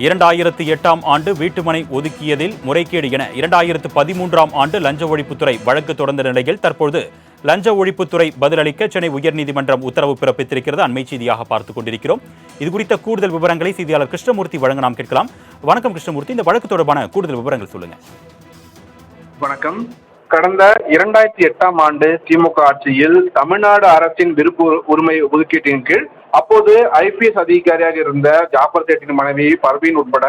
2008ஆம் ஆண்டு வீட்டுமனை ஒதுக்கியதில் முறைகேடு என 2013ஆம் ஆண்டு லஞ்ச ஒழிப்புத்துறை வழக்கு தொடர்ந்த நிலையில் தற்போது லஞ்ச ஒழிப்புத்துறை பதிலளிக்க சென்னை உயர்நீதிமன்றம் உத்தரவு பிறப்பித்திருக்கிறது. அண்மை செய்தியாக பார்த்துக் கொண்டிருக்கிறோம். இதுகுறித்த கூடுதல் விவரங்களை செய்தியாளர் கிருஷ்ணமூர்த்தி வழங்க நாம் கேட்கலாம். வணக்கம் கிருஷ்ணமூர்த்தி, இந்த வழக்கு தொடர்பான கூடுதல் விவரங்கள் சொல்லுங்க. வணக்கம். கடந்த 2008ஆம் ஆண்டு திமுக ஆட்சியில் தமிழ்நாடு அரசின் விருப்பு உரிமை ஒதுக்கீட்டின் கீழ் அப்போது IPS அதிகாரியாக இருந்த ஜாபர் சேட்டின் மனைவி பர்வீன் உட்பட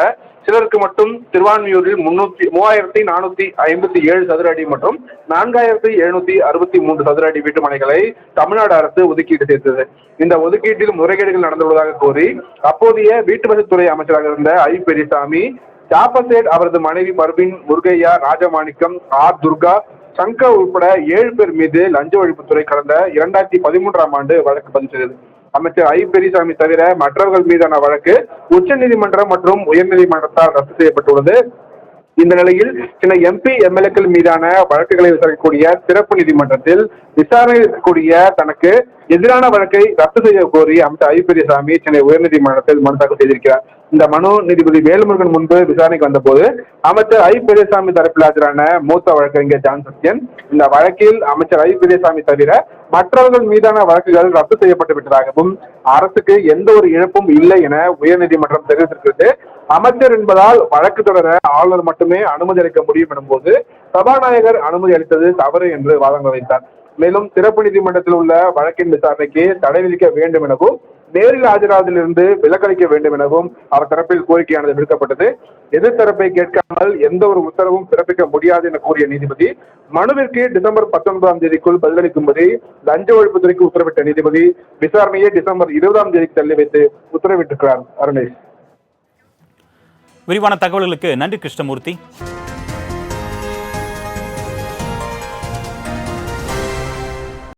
சிலருக்கு மட்டும் திருவான்மியூரில் 3457 சதுர அடி மற்றும் 4763 சதுர அடி வீட்டுமனைகளை தமிழ்நாடு அரசு ஒதுக்கீடு செய்தது. இந்த ஒதுக்கீட்டில் முறைகேடுகள் நடந்துள்ளதாக கூறி அப்போதைய வீட்டுவசதித்துறை அமைச்சராக இருந்த பெரியசாமி, ஜாபர் சேட், அவரது மனைவி பர்வீன், முருகையா, ராஜமாணிக்கம், துர்கா, சங்கர் உட்பட 7 பேர் மீது லஞ்ச ஒழிப்புத்துறை கடந்த 2013ஆம் ஆண்டு வழக்கு பதிவு செய்தது. அமைச்சர் பெரியசாமி தவிர மற்றவர்கள் மீதான வழக்கு உச்சநீதிமன்றம் மற்றும் உயர்நீதிமன்றத்தால் ரத்து செய்யப்பட்டுள்ளது. இந்த நிலையில் சில MP MLAக்கள் மீதான வழக்குகளை விசாரிக்கக்கூடிய சிறப்பு நீதிமன்றத்தில் விசாரணை இருக்கக்கூடிய தனக்கு எதிரான வழக்கை ரத்து செய்ய கோரி அமைச்சர் பெரியசாமி சென்னை உயர்நீதிமன்றத்தில் மனு தாக்கல் செய்திருக்கிறார். இந்த மனு நீதிபதி வேலுமுருகன் முன்பு விசாரணைக்கு வந்தபோது அமைச்சர் பெரியசாமி தரப்பில் ஆஜரான மூத்த வழக்கறிஞர் ஜான் சத்யன், இந்த வழக்கில் அமைச்சர் பெரியசாமி தவிர மற்றவர்கள் மீதான வழக்குகள் ரத்து செய்யப்பட்டு விட்டதாகவும் அரசுக்கு எந்த ஒரு இழப்பும் இல்லை என உயர்நீதிமன்றம் தெரிவித்திருக்கிறது. அமைச்சர் என்பதால் வழக்கு தொடர ஆளுநர் மட்டுமே அனுமதி அளிக்க முடியும் எனும்போது சபாநாயகர் அனுமதி அளித்தது தவறு என்று வாதங்கள் வைத்தார். மேலும் சிறப்பு நீதிமன்றத்தில் உள்ள வழக்கின் விசாரணைக்கு தடை விதிக்க வேண்டும் எனவும் நேரில் ஆஜராவதிலிருந்து விலக்களிக்க வேண்டும் எனவும் அவர் தரப்பில் கோரிக்கையானது விடுக்கப்பட்டது. எதிர்த்தரப்பை கேட்காமல் எந்த ஒரு உத்தரவும் பிறப்பிக்க முடியாது என கூறிய நீதிபதி மனுவிற்கு டிசம்பர் 19ஆம் தேதிக்குள் பதிலளிக்கும்படி லஞ்ச ஒழிப்புத்துறைக்கு உத்தரவிட்ட நீதிபதி விசாரணையை டிசம்பர் 20ஆம் தேதிக்கு தள்ளி வைத்து உத்தரவிட்டிருக்கிறார். அருணேஷ், விரிவான தகவல்களுக்கு நன்றி கிருஷ்ணமூர்த்தி.